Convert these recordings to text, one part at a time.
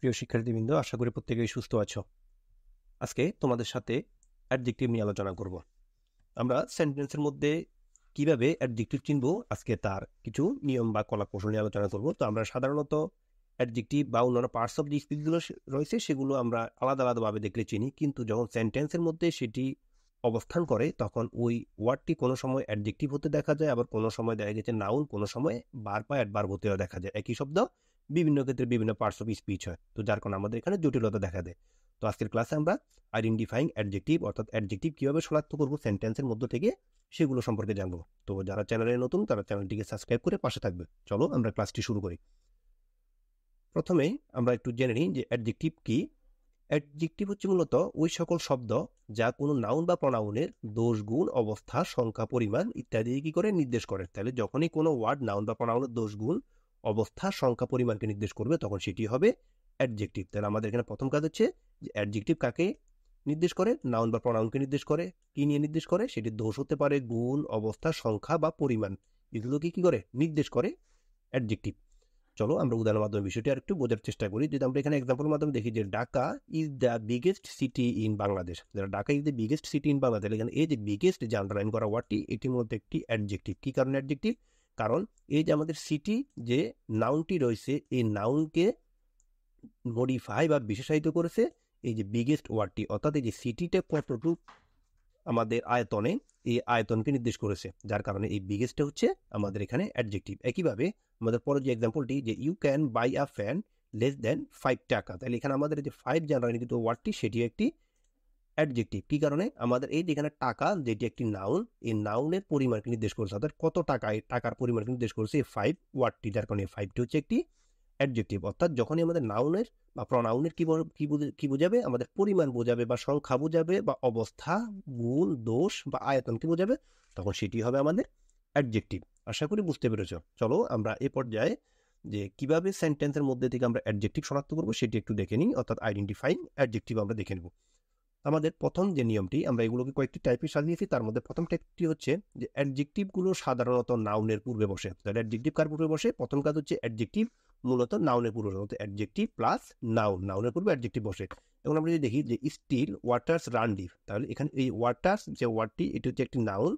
প্রিয় শিক্ষার্থীবৃন্দ, আশা করি প্রত্যেকেই সুস্থ আছো। আজকে তোমাদের সাথে অ্যাডজেক্টিভ নিয়ে আলোচনা করব। আমরা সেন্টেন্সের মধ্যে কিভাবে অ্যাডজেক্টিভ চিনব, আজকে তার কিছু নিয়ম বা কলাকৌশল নিয়ে আলোচনা করব। তো আমরা সাধারণত অ্যাডজেক্টিভ বা অন্যান্য পার্টস অফ দি স্পিচগুলো রয়েছে, সেগুলো আমরা আলাদা আলাদাভাবে দেখলে চিনি, কিন্তু যখন সেন্টেন্সের মধ্যে সেটি অবস্থান করে তখন ওই ওয়ার্ডটি কোনো সময় অ্যাডজেক্টিভ হতে দেখা যায়, আবার কোনো সময় দেখা গেছে নাউন, কোনো সময় বার বা অ্যাডভার্ব হতেও দেখা যায়। একই শব্দ বিভিন্ন ক্ষেত্রে বিভিন্ন পার্টস অফ স্পিচ হয়, তো যার কারণে আমাদের এখানে জটিলতা দেখা দেয়। তো আজকের ক্লাসে আমরা আইডেন্টিফাইং অ্যাডজেক্টিভ অর্থাৎ অ্যাডজেক্টিভ কীভাবে শনাক্ত করবো সেন্টেন্সের মধ্য থেকে, সেগুলো সম্পর্কে জানবো। তো যারা চ্যানেলে নতুন তারা চ্যানেলটিকে সাবস্ক্রাইব করে পাশে থাকবে। চলো আমরা ক্লাসটি শুরু করি। প্রথমে আমরা একটু জেনে নিই যে অ্যাডজেক্টিভ কি। অ্যাডজেক্টিভ হচ্ছে মূলত ওই সকল শব্দ যা কোনো নাউন বা প্রনাউনের দোষ, গুণ, অবস্থা, সংখ্যা, পরিমাণ ইত্যাদি কি করে নির্দেশ করে। তাহলে যখনই কোনো ওয়ার্ড নাউন বা প্রনাউনের দোষ, গুণ, অবস্থা, সংখ্যা, পরিমাণকে নির্দেশ করবে তখন সেটি হবে অ্যাডজেক্টিভ। তাহলে আমাদের এখানে প্রথম কাজ হচ্ছে যে অ্যাডজেক্টিভ কাকে নির্দেশ করে, নাউন বা প্রনাউনকে নির্দেশ করে। কি নিয়ে নির্দেশ করে? সেটি দোষ হতে পারে, গুণ, অবস্থা, সংখ্যা বা পরিমাণ, এগুলোকে কি করে নির্দেশ করে অ্যাডজেক্টিভ। চলো আমরা উদাহরণের মাধ্যমে বিষয়টি আর একটু বোঝার চেষ্টা করি। যদি আমরা এখানে এক্সাম্পলের মাধ্যমে দেখি যে Dhaka is the biggest city in Bangladesh. Dhaka is the biggest city in Bangladesh, এখানে এই যে বিগেস্ট যে আন্ডারলাইন করা ওয়ার্ডটি, এটির মধ্যে একটি অ্যাডজেক্টিভ। কি কারণে অ্যাডজেক্টিভ? কারণ এই যে আমাদের সিটি যে নাউনটি রয়েছে, এই নাউনকে মডিফাই বা বিশেষায়িত করেছে এই যে বিগেস্ট ওয়ার্ডটি, অর্থাৎ এই যে সিটিটা কতটুকু আমাদের আয়তনে, এই আয়তনকে নির্দেশ করেছে, যার কারণে এই বিগেস্টটা হচ্ছে আমাদের এখানে অ্যাডজেক্টিভ। একইভাবে আমাদের পরের যে এক্সাম্পলটি, যে you can buy a fan less than 5 টাকা, তাহলে এখানে আমাদের যে 5 জানুয়ারি কিন্তু ওয়ার্ডটি, সেটি একটি অ্যাডজেক্টিভ। কি কারণে? আমাদের এই যেখানে টাকা যেটি একটি নাউন, এই নাউনের পরিমাণকে নির্দেশ করছে, অর্থাৎ কত টাকা, এই টাকার পরিমাণকে নির্দেশ করছে এই 5 ওয়ার্ডটি, যার কারণে 5টি হচ্ছে একটি অ্যাডজেক্টিভ। অর্থাৎ যখনই আমাদের নাউনের বা প্রনাউনের কি বোঝাবে, আমাদের পরিমাণ বোঝাবে বা সংখ্যা বোঝাবে বা অবস্থা, গুণ, দোষ বা আয়তনকে বোঝাবে, তখন সেটি হবে আমাদের অ্যাডজেক্টিভ। আশা করি বুঝতে পেরেছ। চলো আমরা এ পর্যায়ে যে কিভাবে সেন্টেন্সের মধ্যে থেকে আমরা অ্যাডজেক্টিভ শনাক্ত করবো সেটি একটু দেখে নিই, অর্থাৎ আইডেন্টিফাইং অ্যাডজেক্টিভ আমরা দেখে নেব। আমাদের প্রথম যে নিয়মটি, আমরা এগুলোকে কয়েকটি টাইপে সাজিয়েছি, তার মধ্যে প্রথম টাইপটি হচ্ছে যে অ্যাডজেক্টিভগুলো সাধারণত নাউনের পূর্বে বসে। তাহলে অ্যাডজেক্টিভ কার পূর্বে বসে? প্রথম কাজ হচ্ছে অ্যাডজেক্টিভ মূলত নাউনের পূর্বে বসে, অ্যাডজেক্টিভ প্লাস নাউন, নাউনের পূর্বে অ্যাডজেক্টিভ বসে। এখন আমরা যদি দেখি যে স্টিল ওয়াটার্স রান ডিপ, তাহলে এখানে এই ওয়াটার্স যে ওয়ার্ডটি, এটি হচ্ছে একটি নাউন,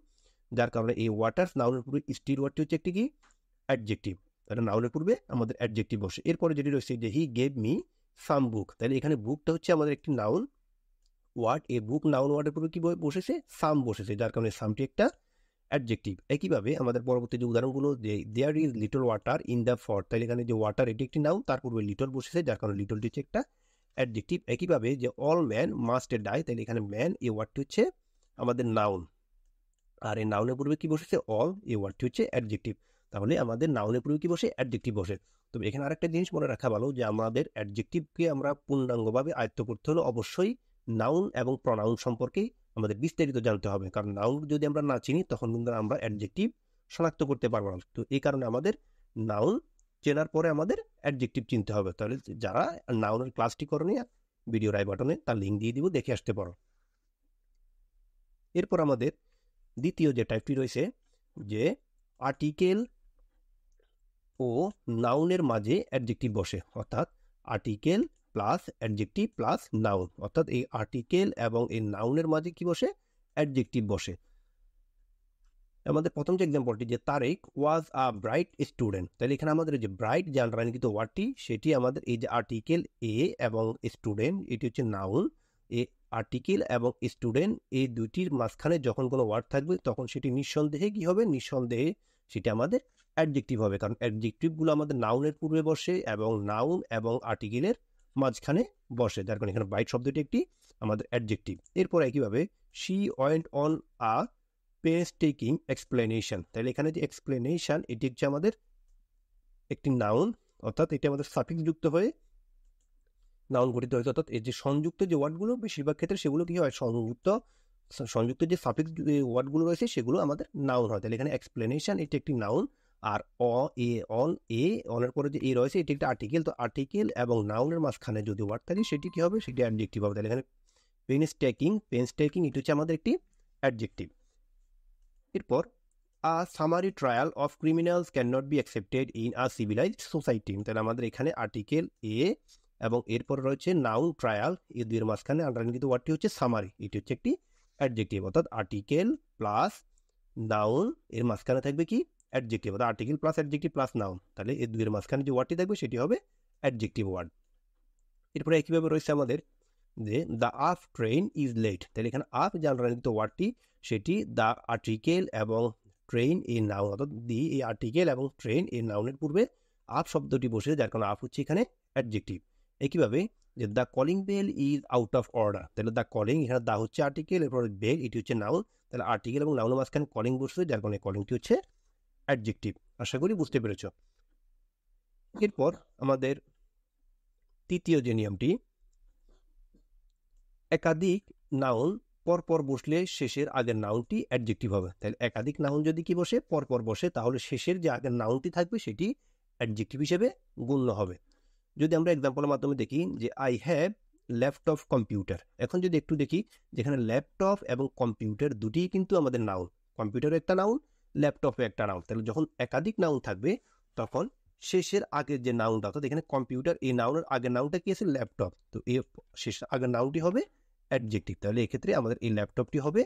যার কারণে এই ওয়াটার্স নাউনের পূর্বে স্টিল ওয়ার্ডটি হচ্ছে একটি কি অ্যাডজেক্টিভ। তাহলে নাউনের পূর্বে আমাদের অ্যাডজেক্টিভ বসে। এরপরে যেটি রয়েছে যে হি গেভ মি সাম বুক, তাহলে এখানে বুকটা হচ্ছে আমাদের একটি নাউন ওয়ার্ড, এই বুক নাউন ওয়ার্ডের পূর্বে কি বসেছে? সাম বসেছে, যার কারণে সামটি একটা অ্যাডজেক্টিভ। একইভাবে আমাদের পরবর্তী যে উদাহরণগুলো, যে there is little water in the pot, তাহলে এখানে যে ওয়াটার এটি একটি নাউন, তার পূর্বে লিটল বসেছে, যার কারণে লিটলটি হচ্ছে একটা অ্যাডজেক্টিভ। একইভাবে যে অল ম্যান মাস্ট ডাই, তাহলে এখানে ম্যান এই ওয়ার্ডটি হচ্ছে আমাদের নাউন, আর এই নাউনের পূর্বে কি বসেছে? অল, এই ওয়ার্ডটি হচ্ছে অ্যাডজেক্টিভ। তাহলে আমাদের নাউনের পূর্বে কি বসে? অ্যাডজেক্টিভ বসে। তবে এখানে আরেকটা জিনিস মনে রাখা ভালো, যে আমাদের অ্যাডজেক্টিভকে আমরা পূর্ণাঙ্গভাবে আয়ত্ত করতে হলে অবশ্যই নাউন এবং প্রনাউন সম্পর্কেই আমাদের বিস্তারিত জানতে হবে, কারণ নাউন যদি আমরা না চিনি তখন কিন্তু আমরা অ্যাডজেক্টিভ শনাক্ত করতে পারবো না। তো এই কারণে আমাদের নাউন চেনার পরে আমাদের অ্যাডজেক্টিভ চিনতে হবে। তাহলে যারা নাউনের ক্লাসটি করনি, ভিডিওর আই বাটনে তার লিঙ্ক দিয়ে দিব, দেখে আসতে পারো। এরপর আমাদের দ্বিতীয় যে টাইপটি রয়েছে, যে আর্টিকেল ও নাউনের মাঝে অ্যাডজেক্টিভ বসে, অর্থাৎ article plus adjective plus noun, অর্থাৎ এই আর্টিকেল এবং এই নাউনের মাঝে কি বসে? অ্যাডজেক্টিভ বসে। আমাদের প্রথম যে এক্সাম্পলটি, যে তারেক ওয়াজ আ ব্রাইট স্টুডেন্ট, তাহলে এখানে আমাদের যে ব্রাইট যে আন্ডারলাইনকৃত ওয়ার্ডটি, সেটি আমাদের এই যে আর্টিকেল এ এবং স্টুডেন্ট, এটি হচ্ছে নাউন। এই আর্টিকেল এবং স্টুডেন্ট এই দুইটির মাঝখানে যখন কোনো ওয়ার্ড থাকবে তখন সেটি নিঃসন্দেহে কি হবে? নিঃসন্দেহে সেটি আমাদের অ্যাডজেক্টিভ হবে, কারণ অ্যাডজেক্টিভগুলো আমাদের নাউনের পূর্বে বসে এবং নাউন এবং আর্টিকেলের মাঝখানে বসে, যার কারণে এখানে ব্রাইট শব্দটি একটি আমাদের অ্যাডজেক্টিভ। এরপর একইভাবে she went on a painstaking explanation, তাহলে এখানে যে এক্সপ্লেনেশন, এটি হচ্ছে আমাদের একটি নাউন, অর্থাৎ এটি আমাদের সাফিক্স যুক্ত হয়ে নাউন গঠিত হয়েছে, অর্থাৎ এই যে সংযুক্ত যে ওয়ার্ডগুলো বেশিরভাগ ক্ষেত্রে সেগুলো কি হয়? সংযুক্ত যে সাফিক্স ওয়ার্ডগুলো রয়েছে সেগুলো আমাদের নাউন হয়। তাহলে এখানে এক্সপ্লেনেশন এটি একটি নাউন, আর অনের পরে যে এ রয়েছে এটি একটা আর্টিকেল। তো আর্টিকেল এবং নাউনের মাঝখানে যদি ওয়ার্ড থাকে সেটি কি হবে? সেটি অ্যাডজেক্টিভ হবে। তাহলে এখানে পেইনস্টেকিং এটি হচ্ছে আমাদের একটি অ্যাডজেক্টিভ। এরপর আ summary trial of criminals can not be accepted in a civilised society, তাহলে আমাদের এখানে আর্টিকেল এ এবং এরপর রয়েছে নাউন ট্রায়াল, এই দুইয়ের মাঝখানে আন্ডারলাইনকৃত ওয়ার্ডটি হচ্ছে সামারি, এটি হচ্ছে একটি অ্যাডজেক্টিভ, অর্থাৎ আর্টিকেল প্লাস নাউন, এর মাঝখানে থাকবে কি অ্যাডজেক্টিভ, অর্থাৎ article plus adjective plus noun, তাহলে এই দুইয়ের মাঝখানে যে ওয়ার্ডটি থাকবে সেটি হবে অ্যাডজেক্টিভ ওয়ার্ড। এরপরে একইভাবে রয়েছে আমাদের যে the up train is late, তাহলে এখানে আপ যে আন্ডারলাইনকৃত ওয়ার্ডটি সেটি দ্য আর্টিকেল এবং ট্রেন এই নাউন, অর্থাৎ দি এই আর্টিকেল এবং ট্রেন এই নাউনের পূর্বে আপ শব্দটি বসে, যার কারণে আপ হচ্ছে এখানে অ্যাডজেক্টিভ। একইভাবে যে the calling bell is out of order, তাহলে দ্য কলিং, এখানে দা হচ্ছে আর্টিকেল, এরপর বেল এটি হচ্ছে নাউন, তাহলে আর্টিকেল এবং নাউনের মাঝখানে কলিং বসে, যার কারণে কলিংটি হচ্ছে অ্যাডজেক্টিভ। আশা করি বুঝতে পেরেছ। এরপর আমাদের তৃতীয় যে নিয়মটি, একাধিক নাউন পরপর বসলে শেষের আগের নাউনটি অ্যাডজেক্টিভ হবে, তাহলে একাধিক নাউন যদি কি বসে পরপর বসে, তাহলে শেষের যে আগের নাউনটি থাকবে সেটি অ্যাডজেক্টিভ হিসেবে গণ্য হবে। যদি আমরা এক্সাম্পলের মাধ্যমে দেখি যে আই হ্যাভ ল্যাপটপ কম্পিউটার, এখন যদি একটু দেখি যেখানে ল্যাপটপ এবং কম্পিউটার দুটিই কিন্তু আমাদের নাউন, কম্পিউটারও একটা নাউন, ল্যাপটপও একটা নাউন, তাহলে যখন একাধিক নাউন থাকবে তখন শেষের আগের যে নাউনটা, অর্থাৎ এখানে কম্পিউটার এই নাউনের আগের নাউনটা কি আছে ল্যাপটপ, তো এই শেষের আগের নাউনটি হবে অ্যাডজেক্টিভ, তাহলে এক্ষেত্রে আমাদের এই ল্যাপটপটি হবে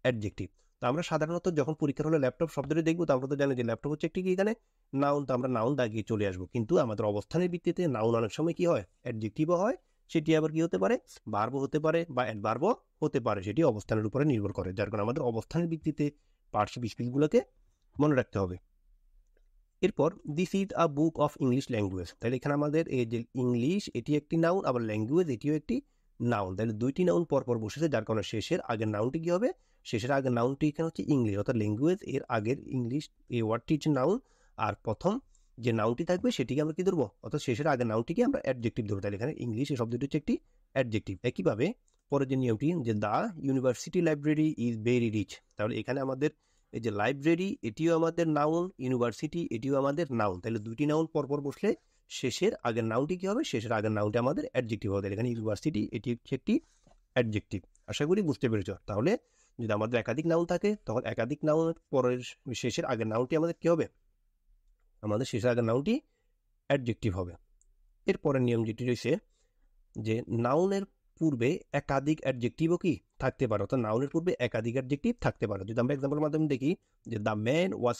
অ্যাডজেক্টিভ। তো আমরা সাধারণত যখন পরীক্ষার হলে ল্যাপটপ শব্দটি দেখবো, তো আমরা তো জানি যে ল্যাপটপ হচ্ছে একটি কি এখানে নাউন, তো আমরা নাউন দাগিয়ে চলে আসবো, কিন্তু আমাদের অবস্থানের ভিত্তিতে নাউন অনেক সময় কি হয় অ্যাডজেক্টিভও হয়, সেটি আবার কি হতে পারে ভার্বও হতে পারে বা অ্যাডভার্বও হতে পারে, সেটি অবস্থানের উপরে নির্ভর করে, যার কারণে আমাদের অবস্থানের ভিত্তিতে পার্টস স্পিচগুলোকে মনে রাখতে হবে। এরপর this is a book of English language, তাহলে এখানে আমাদের এই যে ইংলিশ এটি একটি নাউন, আবার ল্যাঙ্গুয়েজ এটিও একটি নাউন, তাহলে দুইটি নাউন পরপর বসেছে, যার কারণে শেষের আগের নাউনটি কি হবে, শেষের আগের নাউনটি এখানে হচ্ছে ইংলিশ, অর্থাৎ ল্যাঙ্গুয়েজ এর আগের ইংলিশ এই ওয়ার্ডটি হচ্ছে নাউন, আর প্রথম যে নাউনটি থাকবে সেটিকে আমরা কি ধরবো, অর্থাৎ শেষের আগের নাউনটিকে আমরা অ্যাডজেক্টিভ ধরবো, তাহলে এখানে ইংলিশ এই শব্দটি হচ্ছে একটি অ্যাডজেক্টিভ। একইভাবে পরের যে নিয়মটি যে the university library is very rich, তাহলে এখানে আমাদের এই যে লাইব্রেরি এটিও আমাদের নাউন, ইউনিভার্সিটি এটিও আমাদের নাউন, তাহলে দুইটি নাউন পরপর বসলে শেষের আগের নাউনটি কি হবে, শেষের আগের নাউনটি আমাদের অ্যাডজেক্টিভ হবে, এখানে ইউনিভার্সিটি এটি হচ্ছে একটি অ্যাডজেক্টিভ। আশা করি বুঝতে পেরেছ। তাহলে যদি আমাদের একাধিক নাউন থাকে তখন একাধিক নাউনের পরের শেষের আগের নাউনটি আমাদের কি হবে, আমাদের শেষের আগের নাউনটি অ্যাডজেক্টিভ হবে। এরপরের নিয়ম যেটি রয়েছে যে নাউনের পূর্বে একাধিক অ্যাডজেক্টিভও কি থাকতে পারে, অর্থাৎ নাউনের পূর্বে একাধিক অ্যাডজেক্টিভ থাকতে পারে। যদি আমরা এক্সাম্পলের মাধ্যমে দেখি যে the man was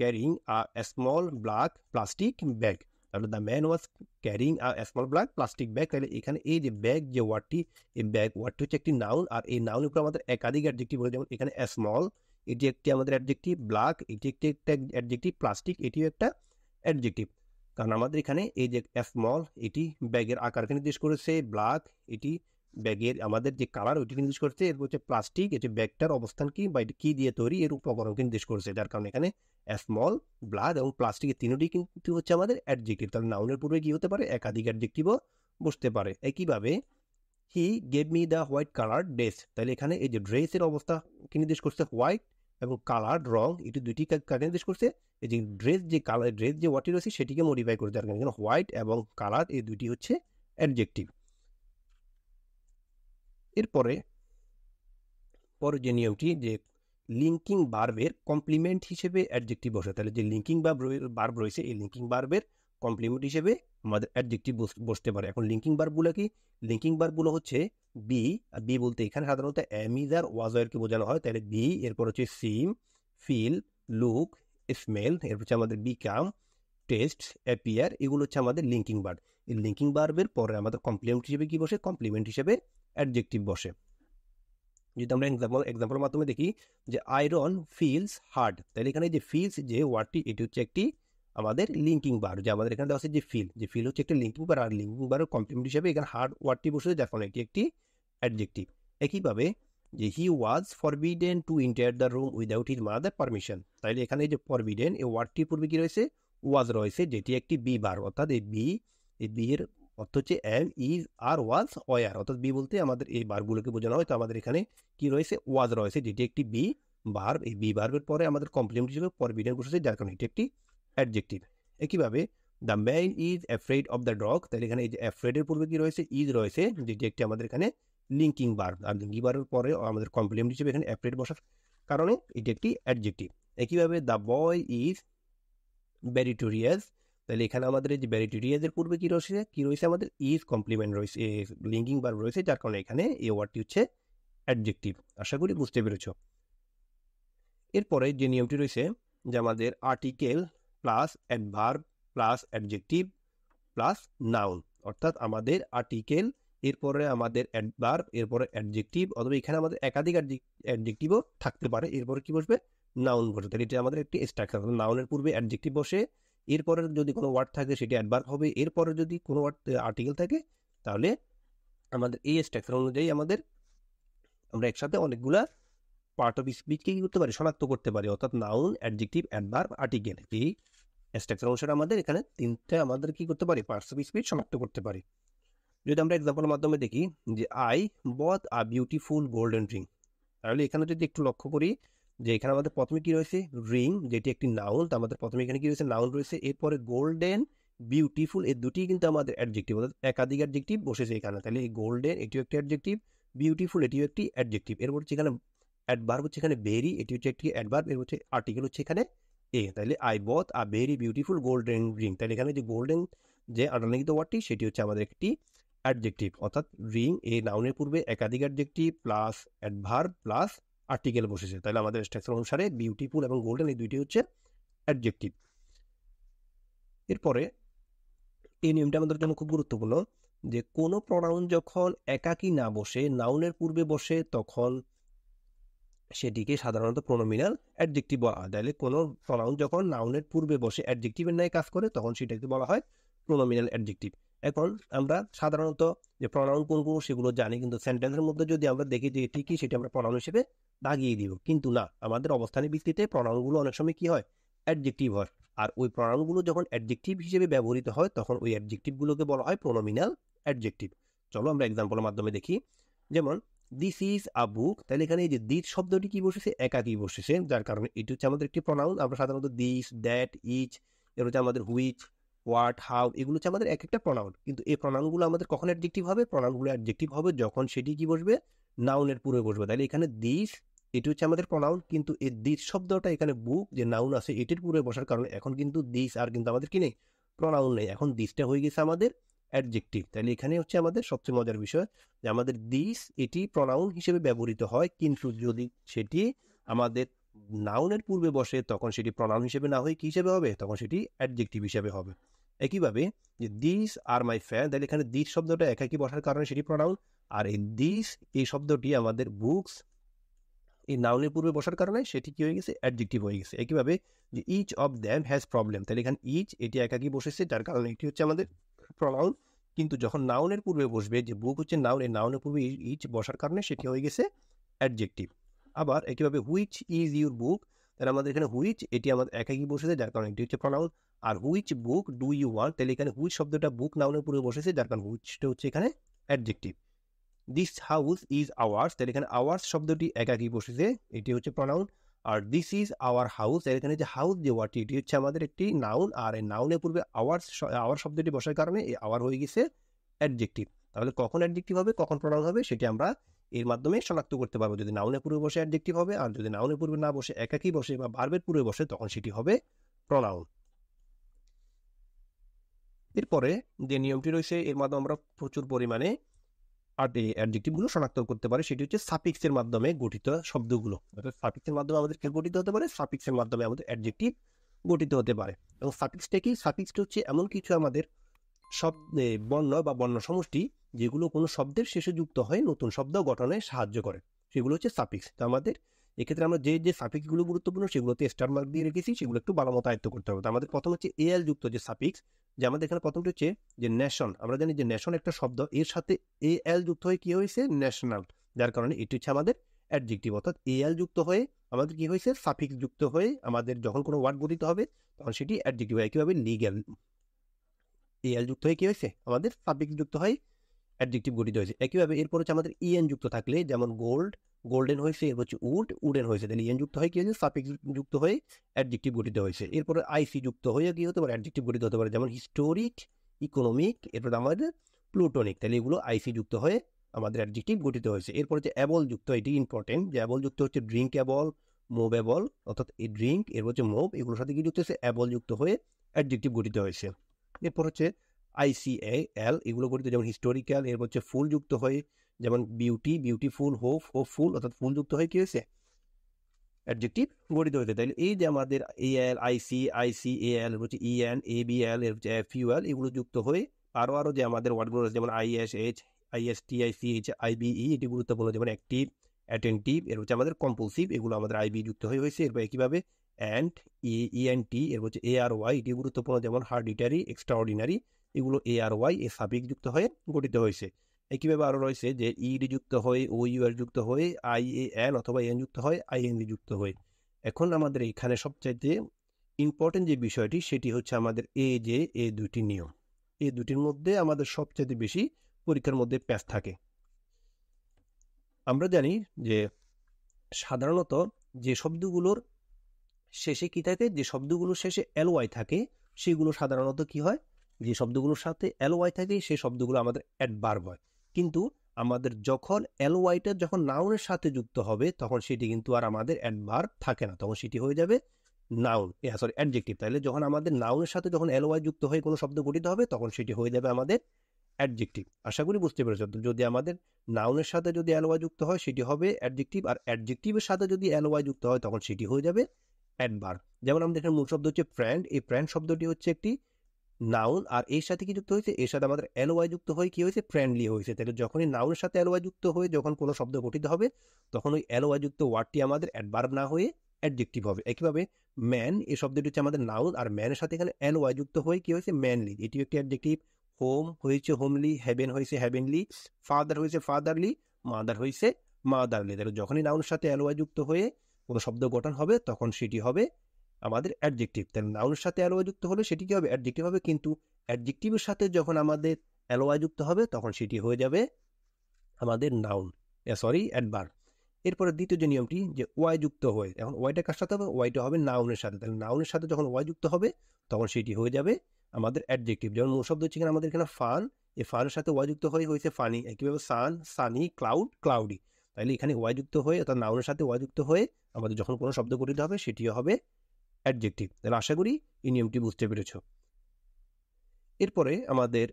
carrying a small black plastic bag, তাহলে the man was carrying a small black plastic bag, তাহলে এখানে এই যে ব্যাগ যে ওয়ার্ডটি, এই ব্যাগ ওয়ার্ডটি হচ্ছে একটি নাউন, আর এই নাউনের উপর আমাদের একাধিক অ্যাডজেক্টিভ বলে, যেমন এখানে স্মল এটি একটি আমাদের অ্যাডজেক্টিভ, ব্ল্যাক এটি একটি একটা অ্যাডজেক্টিভ, প্লাস্টিক এটিও একটা অ্যাডজেক্টিভ, কারণ আমাদের এখানে এই যে স্মল এটি ব্যাগের আকারকে নির্দেশ করেছে, ব্ল্যাক এটি ব্যাগের আমাদের যে কালার ওইটি নির্দেশ করছে, এরপর হচ্ছে প্লাস্টিক এটি ব্যাগটার অবস্থান কি বা এটি কি দিয়ে তৈরি এর উপকরণকে নির্দেশ করেছে, যার কারণে এখানে স্মল, ব্ল্যাক এবং প্লাস্টিকের তিনটি কিন্তু হচ্ছে আমাদের অ্যাডজেক্টিভ, তাহলে নাউনের পূর্বে কি হতে পারে একাধিক অ্যাডজেক্টিভও বসতে পারে। একইভাবে he gave me the white colour dress, তাহলে এখানে এই যে ড্রেসের অবস্থাকে নির্দেশ করছে হোয়াইট, এবং কালার রং এটি দুইটি কাকে নির্দেশ করছে, এই যে ড্রেস যে কালার ড্রেস যে ওয়ার্ডটি রয়েছে সেটিকে মডিফাই করে, যার কারণে হোয়াইট এবং কালার এই দুইটি হচ্ছে অ্যাডজেক্টিভ। এরপরে যে নিয়মটি যে লিঙ্কিং ভার্বের কমপ্লিমেন্ট হিসেবে অ্যাডজেক্টিভ বসে, তাহলে যে লিঙ্কিং ভার্ব রয়েছে এই লিঙ্কিং ভার্বের কমপ্লিমেন্ট হিসেবে আমাদের অ্যাডজেক্টিভ বসতে পারে। এখন লিঙ্কিং ভার্বগুলো কি, লিঙ্কিং ভার্বগুলো হচ্ছে বি, আর বি বলতে এখানে সাধারণত এম ইজ আর ওয়াজ এরকে বোঝানো হয়, তাহলে বি, এরপর হচ্ছে সিম, ফিল, লুক, স্মেল, এরপর হচ্ছে আমাদের বিকাম, টেস্ট, অ্যাপিয়ার, এগুলো হচ্ছে আমাদের লিঙ্কিং ভার্ব। এই লিঙ্কিং ভার্বের পরে আমাদের কমপ্লিমেন্ট হিসেবে কি বসে, কমপ্লিমেন্ট হিসেবে অ্যাডজেক্টিভ বসে। যদি আমরা এক্সাম্পলের মাধ্যমে দেখি যে আয়রন ফিলস হার্ড, তাহলে এখানে যে ফিলস যে ওয়ার্ডটি এটি হচ্ছে একটি আমাদের লিঙ্কিং ভার্ব, যে আমাদের এখানে দেওয়া আছে যে ফিল হচ্ছে একটি লিঙ্কিং ভার্ব, আর লিঙ্কিং ভার্বের কমপ্লিমেন্ট হিসেবে এখানে হার্ড ওয়ার্ডটি বসে, যার ফলে এটি একটি অ্যাডজেক্টিভ। একইভাবে যে he was forbidden to enter the room without his mother permission, তাহলে এখানে এই যে ফরবিডেন এই ওয়ার্ডটির পূর্বে কি রয়েছে ওয়াজ রয়েছে, যেটি একটি বি ভার্ব, অর্থাৎ এই বি এর অর্থ হচ্ছে am is are was were, অর্থাৎ বি বলতে আমাদের এই ভার্বগুলোকে বোঝানো হয়, তো আমাদের এখানে কি রয়েছে ওয়াজ রয়েছে, যেটি একটি বি ভার্ব, এই বি ভার্বের পরে আমাদের কমপ্লিমেন্ট হিসেবে ফরবিডেন বসেছে, যার কারণে এটি একটি অ্যাডজেক্টিভ। একইভাবে the man is afraid of the dog, তাহলে এখানে এই যে অ্যাফ্রেডের পূর্বে কি রয়েছে ইজ রয়েছে, যেটি একটি আমাদের এখানে লিঙ্কিং ভার্ব, আর লিঙ্কিং ভার্বের পরে আমাদের কমপ্লিমেন্ট হিসেবে এখানে অ্যাফ্রেড বসার কারণে এটি একটি অ্যাডজেক্টিভ। একইভাবে দ্য বয় ইজ মেরিটোরিয়াস, তাহলে এখানে আমাদের এই যে ব্যারিটোরিয়াস এর পূর্বে কি রয়েছে আমাদের ইজ কমপ্লিমেন্ট রয়েছে, লিঙ্কিং ভার্ব রয়েছে, যার কারণে এখানে এই ওয়ার্ডটি হচ্ছে অ্যাডজেক্টিভ। আশা করি বুঝতে পেরেছ। এরপরে যে নিয়মটি রয়েছে যে আমাদের article plus adverb plus adjective plus noun, অর্থাৎ আমাদের আর্টিকেল, এরপরে আমাদের অ্যাডভার্ব, এরপরে অ্যাডজেক্টিভ, অথবা এখানে আমাদের একাধিক অ্যাডজেক্টিভও থাকতে পারে, এরপরে কি বসবে নাউন বসবে। তাহলে এটা আমাদের একটি স্ট্রাকচার। নাউনের পূর্বে অ্যাডজেক্টিভ বসে, এরপরে যদি কোনো ওয়ার্ড থাকে সেটি অ্যাডভার্ব হবে, এরপরে যদি কোনো ওয়ার্ড আর্টিকেল থাকে তাহলে আমাদের এই স্ট্রাকচার অনুযায়ী আমরা একসাথে অনেকগুলা পার্ট অফ স্পিচকে কি করতে পারি, শনাক্ত করতে পারি, অর্থাৎ নাউন, অ্যাডজেক্টিভ, অ্যাডভার্ব, আর্টিকেল, এই স্ট্রাকচার অনুসারে আমাদের এখানে তিনটা আমাদের কি করতে পারি, পার্টস অফ স্পিচ শনাক্ত করতে পারি। যদি আমরা এক্সাম্পলের মাধ্যমে দেখি যে I bought a beautiful golden ring, তাহলে এখানে যদি একটু লক্ষ্য করি যে এখানে আমাদের প্রথমে কি রয়েছে রিং, যেটি একটি নাউন, তো আমাদের প্রথমে এখানে কি রয়েছে নাউন রয়েছে, এরপরে গোল্ডেন, বিউটিফুল, এই দুটি কিন্তু আমাদের অ্যাডজেক্টিভ, অর্থাৎ একাধিক অ্যাডজেক্টিভ বসেছে এখানে। তাহলে এই গোল্ডেন এটিও একটি অ্যাডজেক্টিভ, বিউটিফুল এটিও একটি অ্যাডজেক্টিভ, এরপর হচ্ছে এখানে অ্যাডভার্ব হচ্ছে এখানে ভেরি, এটি হচ্ছে একটি অ্যাডভার্ব, এর হচ্ছে আর্টিকেল হচ্ছে এখানে এ। তাহলে I bought a very beautiful golden ring, তাহলে এখানে যে গোল্ডেন যে আন্ডারলাইন ওয়ার্ডটি সেটি হচ্ছে আমাদের একটি অ্যাডজেক্টিভ, অর্থাৎ রিং এই নাউনের পূর্বে একাধিক adjective plus adverb plus article বসেছে। তাহলে আমাদের স্ট্রাকচার অনুসারে বিউটিফুল এবং গোল্ডেন এই দুইটি হচ্ছে অ্যাডজেক্টিভ। এরপরে এই নিয়মটা আমাদের জন্য খুব গুরুত্বপূর্ণ যে কোনো প্রনাউন যখন একাকী না বসে নাউনের পূর্বে বসে তখন সেটিকে সাধারণত প্রোনোমিনাল অ্যাডজেক্টিভ বলা হয়। তাহলে কোনো প্রনাউন যখন নাউনের পূর্বে বসে অ্যাডজেক্টিভের ন্যায় কাজ করে তখন সেটাকে বলা হয় প্রোনোমিনাল অ্যাডজেক্টিভ। এখন আমরা সাধারণত যে প্রনাউন কোনগুলো সেগুলো জানি, কিন্তু সেন্টেন্সের মধ্যে যদি আমরা দেখি যে এটি কি সেটি আমরা প্রনাউন হিসেবে দাগিয়ে দিব, কিন্তু না, আমাদের অবস্থানের ভিত্তিতে প্রনাউনগুলো অনেক সময় কি হয় অ্যাডজেক্টিভ হয়, আর ওই প্রনাউনগুলো যখন অ্যাডজেক্টিভ হিসেবে ব্যবহৃত হয় তখন ওই অ্যাডজেক্টিভগুলোকে বলা হয় প্রোনোমিনাল অ্যাডজেক্টিভ। চলো আমরা এক্সাম্পলের মাধ্যমে দেখি। যেমন দিস ইজ আ বুক, তাহলে এখানে এই যে দিস শব্দটি কি বসেছে একাকী বসেছে, যার কারণে এটি হচ্ছে আমাদের একটি প্রনাউন। আমরা সাধারণত দিস, দ্যাট, ইচ, এর হচ্ছে আমাদের হুইচ, হোয়াট, হাউ, এগুলো হচ্ছে আমাদের এক একটা প্রনাউন, কিন্তু এই প্রনাউনগুলো আমাদের কখন অ্যাডজেক্টিভ হবে, প্রনাউনগুলো অ্যাডজেক্টিভ হবে যখন সেটি কি বসবে নাউনের পূর্বে বসবে। তাহলে এখানে দিস এটি হচ্ছে আমাদের প্রনাউন, কিন্তু এই দিস শব্দটা এখানে বুক যে নাউন আছে এটির পূর্বে বসার কারণে এখন কিন্তু দিস আর কিন্তু আমাদের কি নেই, প্রনাউন নেই, এখন দিসটা হয়ে গেছে আমাদের অ্যাডজেক্টিভ। তাহলে এখানে হচ্ছে আমাদের সবচেয়ে মজার বিষয় যে আমাদের দিস এটি প্রনাউন হিসেবে ব্যবহৃত হয়, কিন্তু যদি সেটি আমাদের নাউনের পূর্বে বসে তখন সেটি প্রনাউন হিসেবে না হয়ে কি হিসেবে হবে, তখন সেটি অ্যাডজেক্টিভ হিসেবে হবে। একইভাবে যে দিস আর মাই ফ্যান, তাহলে এখানে দিস শব্দটা একাকী বসার কারণে সেটি প্রনাউন, আর এই দিস এই শব্দটি আমাদের বুকস এই নাউনের পূর্বে বসার কারণে সেটি কি হয়ে গেছে অ্যাডজেক্টিভ হয়ে গেছে। একইভাবে যে each of them has problem, তাহলে এখানে ইচ এটি একাকী বসেছে যার কারণে এটি হচ্ছে আমাদের প্রনাউন, কিন্তু যখন নাউনের পূর্বে বসবে যে বুক হচ্ছে নাউন, এই নাউনের পূর্বে ইচ বসার কারণে সেটি হয়ে গেছে অ্যাডজেক্টিভ। আবার একইভাবে হুইচ ইজ ইউর বুক, তাহলে আমাদের এখানে হুইচ এটি আমাদের একাকী বসেছে যার কারণে এটি হচ্ছে প্রনাউন, আর which book do you want, তাহলে এখানে হুইচ শব্দটা বুক নাউনের পূর্বে বসেছে যার কারণে হুইচটা হচ্ছে এখানে adjective. This house is ours, তাহলে এখানে আওয়ার্স শব্দটি একাকী বসেছে, এটি হচ্ছে প্রনাউন, আর দিস ইজ আওয়ার হাউস, এখানে যে হাউস যে ওয়ার্ডটি এটি হচ্ছে আমাদের একটি নাউন, আর এই নাউনের পূর্বে আওয়ার শব্দটি বসার কারণে এই আওয়ার হয়ে গেছে অ্যাডজেক্টিভ। তাহলে কখন অ্যাডজেক্টিভ হবে কখন প্রনাউন হবে সেটি আমরা এর মাধ্যমে শনাক্ত করতে পারবো। যদি নাউনের পূর্বে বসে অ্যাডজেক্টিভ হবে, আর যদি নাউনের পূর্বে না বসে একাকী বসে বা ভার্বের পূর্বে বসে তখন সেটি হবে প্রনাউন। এরপরে যে নিয়মটি রয়েছে এর মাধ্যমে আমরা প্রচুর পরিমাণে অ্যাডজেক্টিভগুলো শনাক্ত করতে পারে, সেটি হচ্ছে সাফিক্সের মাধ্যমে গঠিত শব্দগুলো, অর্থাৎ সাফিক্সের মাধ্যমে আমাদের কি গঠিত হতে পারে, সাফিক্সের মাধ্যমে আমাদের অ্যাডজেক্টিভ গঠিত হতে পারে। এবং সাফিক্সটা কি, সাফিক্সটা হচ্ছে এমন কিছু আমাদের শব্দে বর্ণ বা বর্ণ সমষ্টি যেগুলো কোনো শব্দের শেষে যুক্ত হয়ে নতুন শব্দ গঠনে সাহায্য করে, সেগুলো হচ্ছে সাফিক্স। তো আমাদের এক্ষেত্রে আমরা যে সাফিক্সগুলো গুরুত্বপূর্ণ সেগুলোতে স্টার মার্ক দিয়ে রেখেছি, সেগুলো একটু ভালো মতো আয়ত্ত করতে হবে। তো আমাদের প্রথম হচ্ছে এল যুক্ত যে সাফিক্স, যে আমাদের এখানে প্রথমটি হচ্ছে যে নেশন, আমরা জানি যে নেশন একটা শব্দ, এর সাথে এল যুক্ত হয়ে কি হয়েছে ন্যাশনাল, যার কারণে এটি হচ্ছে আমাদের অ্যাডজেক্টিভ, অর্থাৎ এল যুক্ত হয়ে আমাদের কি হয়েছে সাফিক্স যুক্ত হয়ে আমাদের যখন কোনো ওয়ার্ড গঠিত হবে তখন সেটি অ্যাডজেক্টিভ হয়। একইভাবে লিগ্যাল এল যুক্ত হয়ে কি হয়েছে আমাদের সাফিক্স যুক্ত হয়ে অ্যাডজেক্টিভ গঠিত হয়েছে। একইভাবে এরপর হচ্ছে আমাদের ইএন যুক্ত থাকলে, যেমন গোল্ডেন হয়েছে, এর হচ্ছে উডেন হয়েছে, তাহলে ইএন যুক্ত হয়ে কি হয়েছে সাফিক্স যুক্ত হয়ে অ্যাডজেক্টিভ গঠিত হয়েছে। এরপরে আইসি যুক্ত হয়ে কি হতে পারে অ্যাডজেক্টিভ গঠিত হতে পারে, যেমন হিস্টোরিক, ইকোনমিক, এরপর আমাদের প্লুটোনিক, তাহলে এগুলো আইসি যুক্ত হয়ে আমাদের অ্যাডজেক্টিভ গঠিত হয়েছে। এরপর হচ্ছে অ্যাবল যুক্ত, এটি ইম্পর্টেন্ট, যে অ্যাবল যুক্ত হচ্ছে ড্রিঙ্ক অ্যাবল, মুভ অ্যাবল, অর্থাৎ এই ড্রিঙ্ক এর হচ্ছে মুভ এগুলোর সাথে কি যুক্ত হচ্ছে অ্যাবল যুক্ত হয়ে অ্যাডজেক্টিভ গঠিত হয়েছে। এরপর হচ্ছে ICAL, এগুলো গঠিত, যেমন হিস্টোরিক্যাল। এরপর হচ্ছে ফুল যুক্ত হয়ে, যেমন বিউটি, বিউটিফুল, হোপফুল, অর্থাৎ ফুল যুক্ত হয়ে কি হয়েছে, অ্যাডজেক্টিভ গঠিত হয়েছে। তাহলে এই যে আমাদের AL, ICAL, হচ্ছে EN, ABL, এর হচ্ছে FUL, এগুলো যুক্ত হয়ে আরও যে আমাদের ওয়ার্ডগুলো আছে, যেমন ISH, ISTICH, IBE, এটি গুরুত্বপূর্ণ, যেমন অ্যাক্টিভ, অ্যাটেন্টিভ, এর হচ্ছে আমাদের কম্পালসিভ, এগুলো আমাদের IB যুক্ত হয়েছে। এরপর একইভাবে অ্যান্ড, ENT, এর হচ্ছে ARY, এটি গুরুত্বপূর্ণ, যেমন হার্ডিটারি, এক্সট্রাঅর্ডিনারি, এগুলো ARY এ সাফিক্স যুক্ত হয়ে গঠিত হয়েছে। একইভাবে আরও রয়েছে যে ইডি যুক্ত হয়ে, OUR যুক্ত হয়ে, IAN অথবা এন যুক্ত হয়, ING যুক্ত হয়ে। এখন আমাদের এখানে সবচাইতে ইম্পর্টেন্ট যে বিষয়টি, সেটি হচ্ছে আমাদের এই দুটি নিয়ম। এই দুটির মধ্যে আমাদের সবচাইতে বেশি পরীক্ষার মধ্যে প্যাচ থাকে। আমরা জানি যে সাধারণত যে শব্দগুলোর শেষে কি থাকে, যে শব্দগুলোর শেষে LY থাকে, সেগুলো সাধারণত কি হয়, যে শব্দগুলোর সাথে LY থাকে সেই শব্দগুলো আমাদের অ্যাডভার্ব হয়। কিন্তু আমাদের যখন LYটা যখন নাউনের সাথে যুক্ত হবে, তখন সেটি কিন্তু আর আমাদের অ্যাডভার্ব থাকে না, তখন সেটি হয়ে যাবে নাউন, অ্যাডজেক্টিভ। তাহলে যখন আমাদের নাউনের সাথে যখন LY যুক্ত হয়ে কোনো শব্দ গঠিত হবে, তখন সেটি হয়ে যাবে আমাদের অ্যাডজেক্টিভ। আশা করি বুঝতে পেরেছ। যদি আমাদের নাউনের সাথে যদি LY যুক্ত হয়, সেটি হবে অ্যাডজেক্টিভ, আর অ্যাডজেক্টিভের সাথে যদি LY যুক্ত হয়, তখন সেটি হয়ে যাবে অ্যাডভার্ব। যেমন আমাদের এখানে মূল শব্দ হচ্ছে ফ্রেন্ড, এই ফ্রেন্ড শব্দটি হচ্ছে একটি নাউন, আর এর সাথে কি যুক্ত হয়েছে, এর সাথে আমাদের LY যুক্ত হয়ে কি হয়েছে, ফ্রেন্ডলি হয়েছে। তাহলে যখনই নাউনের সাথে LY যুক্ত হয়ে যখন কোনো শব্দ গঠিত হবে, তখন ওই LY যুক্ত ওয়ার্ডটি আমাদের অ্যাডভার্ব না হয়ে অ্যাডজেক্টিভ হবে। একইভাবে ম্যান, এই শব্দটি হচ্ছে আমাদের নাউন, আর ম্যানের সাথে এখানে LY যুক্ত হয়ে কি হয়েছে, ম্যানলি, এটিও একটি অ্যাডজেক্টিভ। হোম হয়েছে হোমলি, হেভেন হয়েছে হেভেনলি, ফাদার হয়েছে ফাদারলি, মাদার হয়েছে মাদারলি। তাহলে যখনই নাউনের সাথে LY যুক্ত হয়ে কোনো শব্দ গঠন হবে, তখন সেটি হবে আমাদের অ্যাডজেক্টিভ। তাহলে নাউনের সাথে LY যুক্ত হলে সেটি কি হবে, অ্যাডজেক্টিভ হবে। কিন্তু অ্যাডজেক্টিভের সাথে যখন আমাদের LY যুক্ত হবে, তখন সেটি হয়ে যাবে আমাদের নাউন, অ্যাডভার্ব। এরপরে দ্বিতীয় যে নিয়মটি, যে ওয়াই যুক্ত হয়ে, এখন ওয়াইটা কার সাথে হবে, ওয়াইটা হবে নাউনের সাথে। তাহলে নাউনের সাথে যখন ওয়াই যুক্ত হবে, তখন সেটি হয়ে যাবে আমাদের অ্যাডজেক্টিভ। যেমন মূল শব্দ হচ্ছে এখানে আমাদের এখানে ফান, এই ফানের সাথে ওয়াই যুক্ত হয়ে হয়েছে ফানি। একইভাবে সান, সানি, ক্লাউড, ক্লাউডি। তাহলে এখানে ওয়াই যুক্ত হয়ে, অর্থাৎ নাউনের সাথে ওয়াই যুক্ত হয়ে আমাদের যখন কোনো শব্দ গঠিত হবে, সেটিও হবে অ্যাডজেক্টিভ। তাহলে আশা করি এই নিয়মটি বুঝতে পেরেছ। এরপরে আমাদের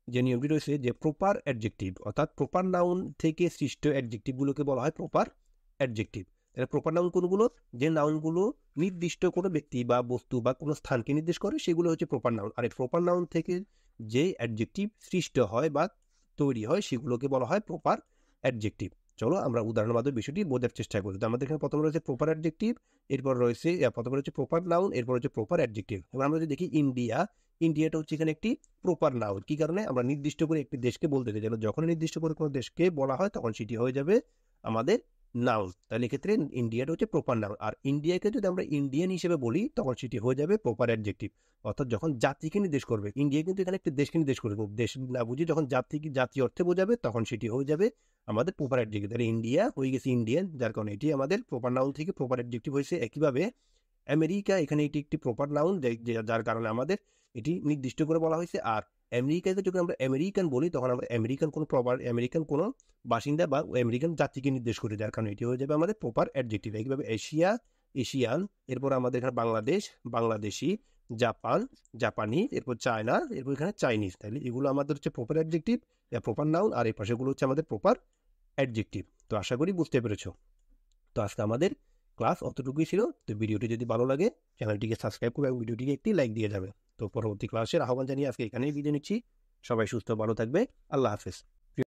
যে নিয়মটি রয়েছে, যে প্রপার অ্যাডজেক্টিভ, অর্থাৎ প্রপার নাউন থেকে সৃষ্ট অ্যাডজেক্টিভগুলোকে বলা হয় প্রপার অ্যাডজেক্টিভ। তাহলে প্রপার নাউন কোনগুলো, যে নাউনগুলো নির্দিষ্ট কোনো ব্যক্তি বা বস্তু বা কোনো স্থানকে নির্দেশ করে, সেগুলো হচ্ছে প্রপার নাউন। আর এই প্রপার নাউন থেকে যে অ্যাডজেক্টিভ সৃষ্ট হয় বা তৈরি হয়, সেগুলোকে বলা হয় প্রপার অ্যাডজেক্টিভ। চলো আমরা উদাহরণের মাধ্যমে বিষয়টি বোঝার চেষ্টা করি। তো আমাদের এখানে প্রথমে রয়েছে প্রপার অ্যাডজেক্টিভ, এরপর রয়েছে প্রথমে রয়েছে প্রপার নাউন, এরপর হচ্ছে প্রপার অ্যাডজেক্টিভ। এবার আমরা যদি দেখি ইন্ডিয়া, ইন্ডিয়াটা হচ্ছে এখানে একটি প্রপার নাউন। কি কারণে, আমরা নির্দিষ্ট করে একটি দেশকে বলতে চাই, যেন যখন নির্দিষ্ট করে কোনো দেশকে বলা হয়, তখন সেটি হয়ে যাবে আমাদের নাউন। তাহলে এক্ষেত্রে ইন্ডিয়াটা হচ্ছে প্রপার নাউন। আর ইন্ডিয়াকে যদি আমরা ইন্ডিয়ান হিসেবে বলি, তখন সেটি হয়ে যাবে প্রপার অ্যাডজেক্টিভ। অর্থাৎ যখন জাতিকে নির্দেশ করবে, ইন্ডিয়া কিন্তু এখানে একটি দেশকে নির্দেশ করবে, দেশ না বুঝি যখন জাতি অর্থে বোঝাবে, তখন সেটি হয়ে যাবে আমাদের প্রপার অ্যাডজেক্টিভ। তাহলে ইন্ডিয়া হয়ে গেছে ইন্ডিয়ান, যার কারণে এটি আমাদের প্রপার নাউন থেকে প্রপার অ্যাডজেক্টিভ হয়েছে। একইভাবে আমেরিকা, এখানে এটি একটি প্রপার নাউন, যার কারণে আমাদের এটি নির্দিষ্ট করে বলা হয়েছে। আর আমেরিকাকে যখন আমরা আমেরিকান বলি, তখন আমরা আমেরিকান কোনো বাসিন্দা বা আমেরিকান জাতিকে নির্দেশ করি, যার কারণে এটি হয়ে যাবে আমাদের প্রপার অ্যাডজেক্টিভ। একইভাবে এশিয়া, এশিয়ান, এরপর আমাদের এখানে বাংলাদেশ, বাংলাদেশি, জাপান, জাপানি, এরপর চায়না, এরপর এখানে চাইনিজ। তাহলে এগুলো আমাদের হচ্ছে প্রপার অ্যাডজেক্টিভ, প্রপার নাউন, আর এই পাশেগুলো হচ্ছে আমাদের প্রপার অ্যাডজেক্টিভ। তো আশা করি বুঝতে পেরেছো। তো আজকে আমাদের ক্লাস অতটুকুই ছিল। তো ভিডিওটি যদি ভালো লাগে, চ্যানেলটিকে সাবস্ক্রাইব করবে এবং ভিডিওটিকে একটি লাইক দিয়ে যাবে। তো পরবর্তী ক্লাসের আহ্বান জানিয়ে আজকে এখানেই বিদায় নিচ্ছি। সবাই সুস্থ ভালো থাকবে। আল্লাহ হাফেজ।